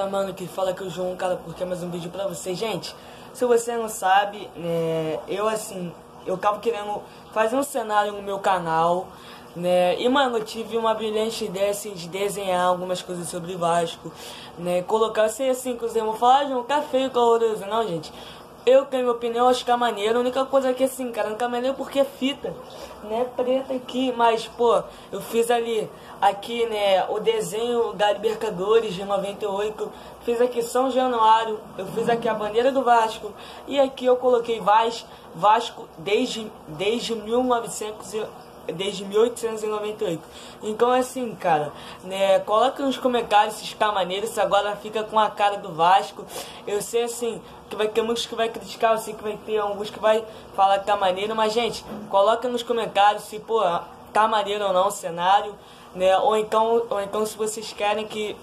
Rapaziada, mano, que fala que o João, cara, porque é mais um vídeo pra vocês. Gente, se você não sabe, eu acabo querendo fazer um cenário no meu canal, né? E, mano, eu tive uma brilhante ideia, assim, de desenhar algumas coisas sobre o Vasco, né? Colocar, assim, que os irmãos falam, João, tá feio, caloroso. Não, gente. Eu tenho minha opinião, acho que é maneiro. A única coisa que assim, cara, não é maneiro porque é fita, né? Preta aqui, mas, pô, eu fiz ali, aqui, né, o desenho da Libertadores de 98. Fiz aqui São Januário, eu fiz aqui a bandeira do Vasco. E aqui eu coloquei Vasco desde 1898. Então assim, cara, né, coloca nos comentários se está maneiro, se agora fica com a cara do Vasco. Eu sei assim que vai ter muitos que vai criticar, eu sei que vai ter alguns que vai falar que tá maneiro, mas gente, coloca nos comentários se, pô, tá maneiro ou não o cenário, né? Ou então se vocês querem que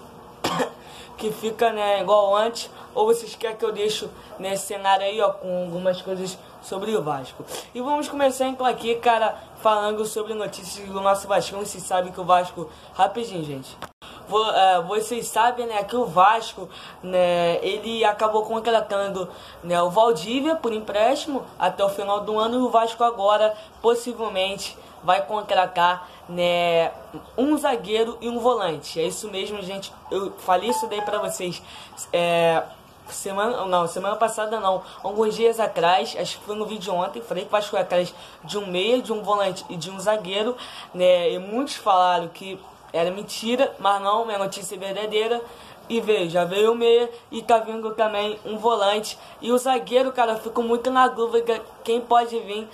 que fica, né, igual antes, ou vocês querem que eu deixo nesse cenário aí, ó, com algumas coisas sobre o Vasco. E vamos começar então aqui, cara, falando sobre notícias do nosso Vasco. Vocês sabem que o Vasco, rapidinho, gente, vocês sabem, né, que o Vasco, né, ele acabou contratando, né, o Valdívia por empréstimo até o final do ano, e o Vasco agora possivelmente vai contratar, né, um zagueiro e um volante. É isso mesmo, gente. Eu falei isso daí pra vocês semana passada não, alguns dias atrás, acho que foi no vídeo ontem. Falei que o Vasco foi atrás de um meia, de um volante e de um zagueiro, né, e muitos falaram que era mentira, mas não, minha notícia é verdadeira. E já veio o meia e tá vindo também um volante. E o zagueiro, cara, eu fico muito na dúvida quem pode vir.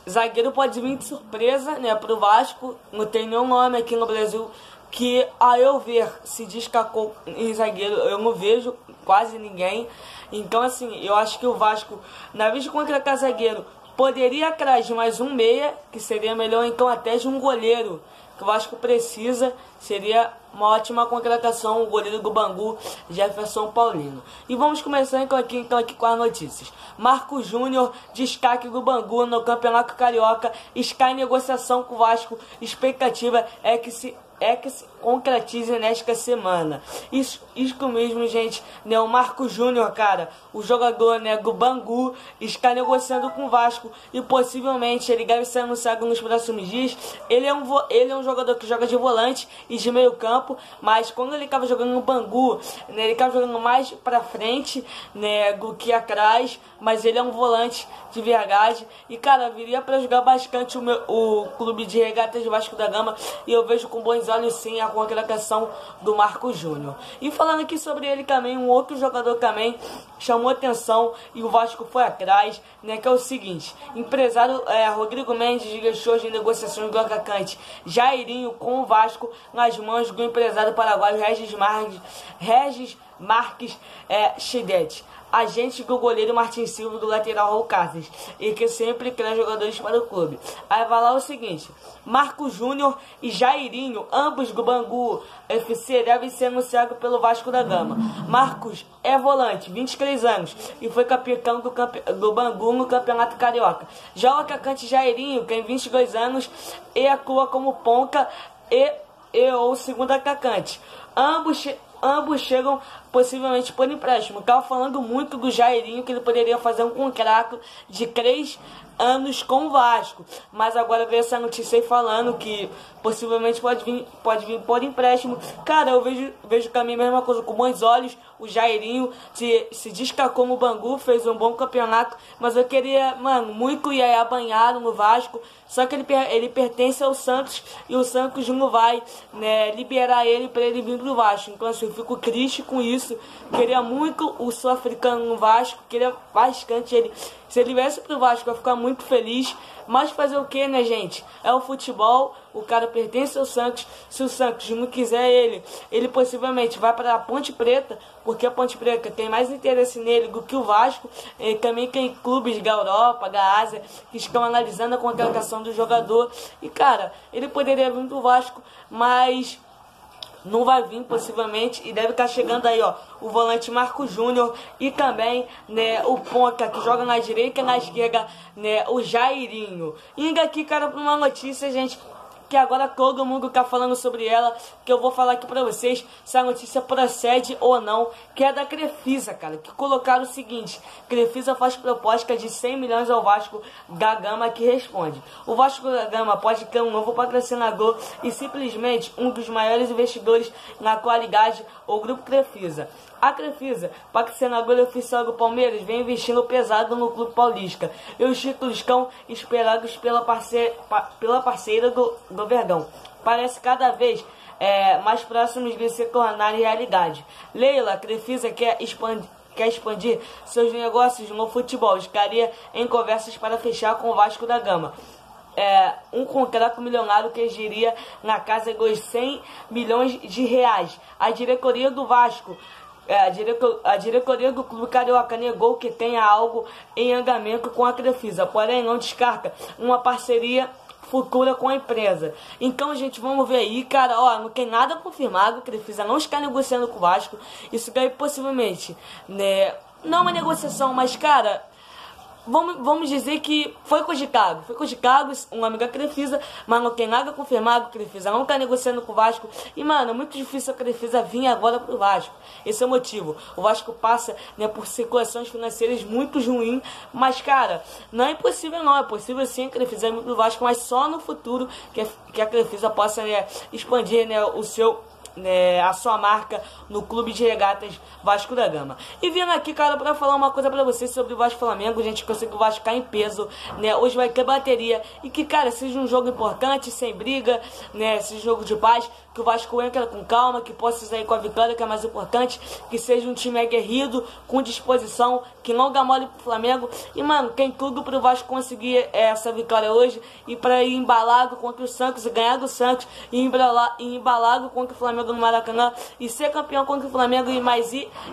Zagueiro pode vir de surpresa, né, pro Vasco. Não tem nenhum nome aqui no Brasil que, a eu ver, se destacou em zagueiro. Eu não vejo quase ninguém. Então, assim, eu acho que o Vasco, na vez de contratar zagueiro, poderia ir atrás de mais um meia, que seria melhor, então até de um goleiro, que o Vasco precisa. Seria uma ótima contratação, o goleiro do Bangu, Jefferson Paulino. E vamos começar então aqui com as notícias. Marco Júnior, destaque do Bangu no Campeonato Carioca, está em negociação com o Vasco. Expectativa é que se concretize nesta semana. Isso mesmo, gente, né? O Marco Júnior, cara, o jogador, né, do Bangu, está negociando com o Vasco e possivelmente ele deve ser anunciado nos próximos dias. Ele é um jogador que joga de volante e de meio campo, mas quando ele estava jogando no Bangu, né, ele estava jogando mais pra frente, né, do que atrás, mas ele é um volante de verdade e, cara, viria para jogar bastante o clube de regatas de Vasco da Gama, e eu vejo com bons olhos sim a contratação do Marco Júnior. E falando aqui sobre ele também, um outro jogador também chamou atenção e o Vasco foi atrás, né, que é o seguinte: empresário Rodrigo Mendes deixou de negociações do atacante Jairinho com o Vasco nas mãos do empresário paraguaio Regis Marques Chidete, agente do goleiro Martin Silva, do lateral Raul Cáceres, e que sempre traz jogadores para o clube. Aí vai lá o seguinte: Marco Júnior e Jairinho, ambos do Bangu FC, devem ser anunciados pelo Vasco da Gama. Marcos é volante, 23 anos, e foi capitão do Bangu no Campeonato Carioca. Já o atacante Jairinho tem 22 anos e atua como ponta ou segundo atacante. Ambos chegam possivelmente por empréstimo. Estava falando muito do Jairinho, que ele poderia fazer um contrato de 3 anos com o Vasco, mas agora veio essa notícia aí falando que possivelmente pode vir por empréstimo. Cara, eu vejo também a mesma coisa com bons olhos. O Jairinho se destacou no Bangu, fez um bom campeonato, mas eu queria, mano, muito Yaya banhado no Vasco, só que ele pertence ao Santos e o Santos não vai, né, liberar ele para ele vir pro Vasco. Então assim, eu fico triste com isso. Queria muito o sul-africano no Vasco, queria bastante ele. Se ele viesse pro Vasco, eu ia ficar muito feliz. Mas fazer o que, né, gente? É o futebol, o cara pertence ao Santos. Se o Santos não quiser ele possivelmente vai para a Ponte Preta, porque a Ponte Preta tem mais interesse nele do que o Vasco. E também tem clubes da Europa, da Ásia, que estão analisando a contratação do jogador. E, cara, ele poderia vir pro Vasco, mas não vai vir possivelmente, e deve estar chegando aí, ó, o volante Marco Júnior e também, né, o ponta que joga na direita e na esquerda, né, o Jairinho. Indo aqui, cara, para uma notícia, gente, que agora todo mundo tá falando sobre ela, que eu vou falar aqui pra vocês se a notícia procede ou não, que é da Crefisa, cara, que colocaram o seguinte: Crefisa faz proposta de 100 milhões ao Vasco da Gama, que responde: o Vasco da Gama pode ter um novo patrocinador e simplesmente um dos maiores investidores na atualidade, o Grupo Crefisa. A Crefisa, patrocinadora oficial do Palmeiras, vem investindo pesado no clube paulista, e os títulos estão esperados pela parceira do Verdão parece cada vez mais próximos de se tornarem realidade. Leila, a Crefisa quer expandir seus negócios no futebol, estaria em conversas para fechar com o Vasco da Gama um contrato milionário que agiria na casa dos 100 milhões de reais. A diretoria do Vasco, a diretoria do clube carioca negou que tenha algo em andamento com a Crefisa, porém não descarta uma parceria futura com a empresa. Então, gente, vamos ver aí, cara, ó, não tem nada confirmado, a Crefisa não está negociando com o Vasco, isso daí possivelmente, né, não é uma negociação, mas, cara, vamos dizer que foi cogitado um amigo da Crefisa, mas não tem nada confirmado. A Crefisa não está negociando com o Vasco. E, mano, é muito difícil a Crefisa vir agora pro Vasco. Esse é o motivo. O Vasco passa, né, por situações financeiras muito ruins, mas, cara, não é impossível não. É possível sim a Crefisa vir pro Vasco, mas só no futuro que a Crefisa possa, né, expandir, né, a sua marca no clube de regatas Vasco da Gama. E vindo aqui, cara, pra falar uma coisa pra vocês sobre o Vasco Flamengo, gente, que eu sei que o Vasco cai em peso, né, hoje vai ter bateria, e que, cara, seja um jogo importante, sem briga, né, seja um jogo de paz, que o Vasco entra com calma, que possa sair com a vitória, que é mais importante, que seja um time aguerrido, com disposição, que não dá mole pro Flamengo, e, mano, tem tudo pro Vasco conseguir essa vitória hoje, e pra ir embalado contra o Santos, e ganhar do Santos, e embalado contra o Flamengo no Maracanã, e ser campeão contra o Flamengo,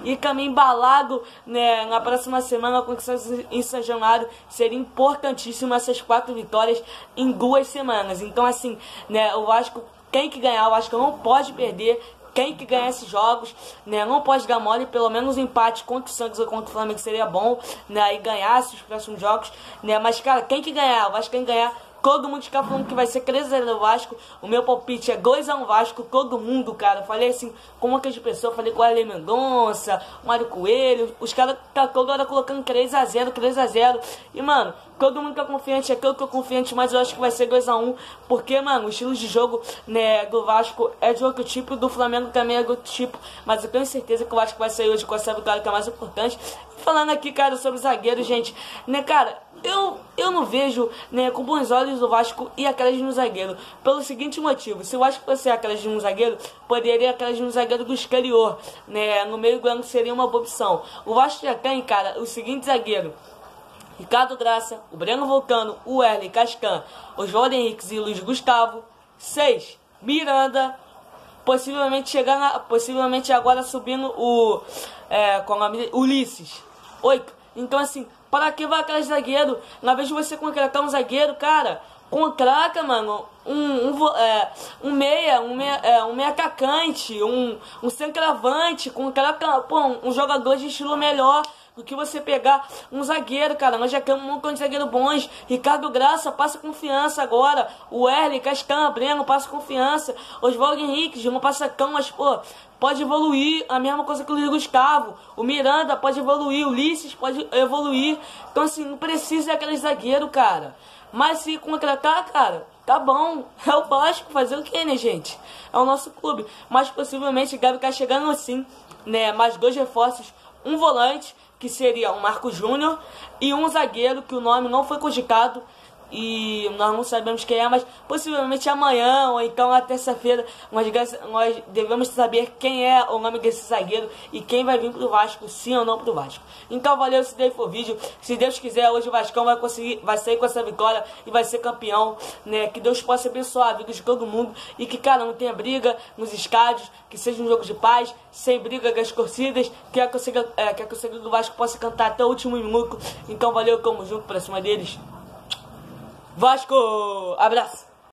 e também embalado, né, na próxima semana contra o Santos em São Januário. Seria importantíssimo essas 4 vitórias em 2 semanas. Então, assim, né, o Vasco tem que ganhar, o Vasco não pode perder, tem que ganhar esses jogos, né, não pode dar mole, pelo menos um empate contra o Santos ou contra o Flamengo seria bom, né, e ganhar esses próximos jogos, né, mas, cara, tem que ganhar, o Vasco tem que ganhar. Todo mundo está falando que vai ser 3-0 do Vasco. O meu palpite é 2-1 Vasco. Todo mundo, cara. Eu falei assim, com uma de pessoa. Falei com o Ale Mendonça, o Mário Coelho. Os caras tá toda hora colocando 3-0. E, mano, todo mundo tá confiante. É que eu tô confiante, mas eu acho que vai ser 2-1. Porque, mano, o estilo de jogo, né, do Vasco é de outro tipo. Do Flamengo também é de outro tipo. Mas eu tenho certeza que o Vasco vai sair hoje com essa vitória, que é a mais importante. Falando aqui, cara, sobre zagueiro, gente. Né, cara, eu não vejo, né, com bons olhos o Vasco e a creche no zagueiro. Pelo seguinte motivo: se o Vasco fosse a creche no zagueiro, poderia a creche no zagueiro do exterior, né, no meio do ano seria uma boa opção. O Vasco já tem, cara, o seguinte zagueiro: Ricardo Graça, o Breno Volcano, o Erle Cascan, o João Henrique e o Luiz Gustavo. 6, Miranda. Possivelmente agora subindo o Ulisses. 8. Então, assim, para que vai aquele zagueiro? Na vez de você contratar um zagueiro, cara, contrata, mano, um meia atacante, um centroavante, contrata, pô, um jogador de estilo melhor do que você pegar um zagueiro, cara. Nós já temos um montão de zagueiro bons. Ricardo Graça, passa confiança agora. O Erle, Cascan, Breno, passa confiança. Oswaldo Henrique, João Passacão, mas, pô, pode evoluir. A mesma coisa que o Luiz Gustavo. O Miranda pode evoluir. O Ulisses pode evoluir. Então, assim, não precisa daquele zagueiro, cara. Mas se contratar, cara, tá bom. É o Vasco, fazer o que, né, gente? É o nosso clube. Mas possivelmente o Gabi tá chegando assim, né? Mais 2 reforços. Um volante, que seria o Marco Júnior, e um zagueiro que o nome não foi cogitado e nós não sabemos quem é, mas possivelmente amanhã ou então na terça-feira nós devemos saber quem é o nome desse zagueiro e quem vai vir pro Vasco, sim ou não pro Vasco. Então valeu, esse daí foi o vídeo. Se Deus quiser, hoje o Vascão vai sair com essa vitória e vai ser campeão, né? Que Deus possa abençoar a vida de todo mundo e que, cara, não tenha briga nos estádios, que seja um jogo de paz, sem briga das torcidas, que a torcida do Vasco possa cantar até o último minuto. Então valeu, tamo junto pra cima deles. Vasco! Abraço!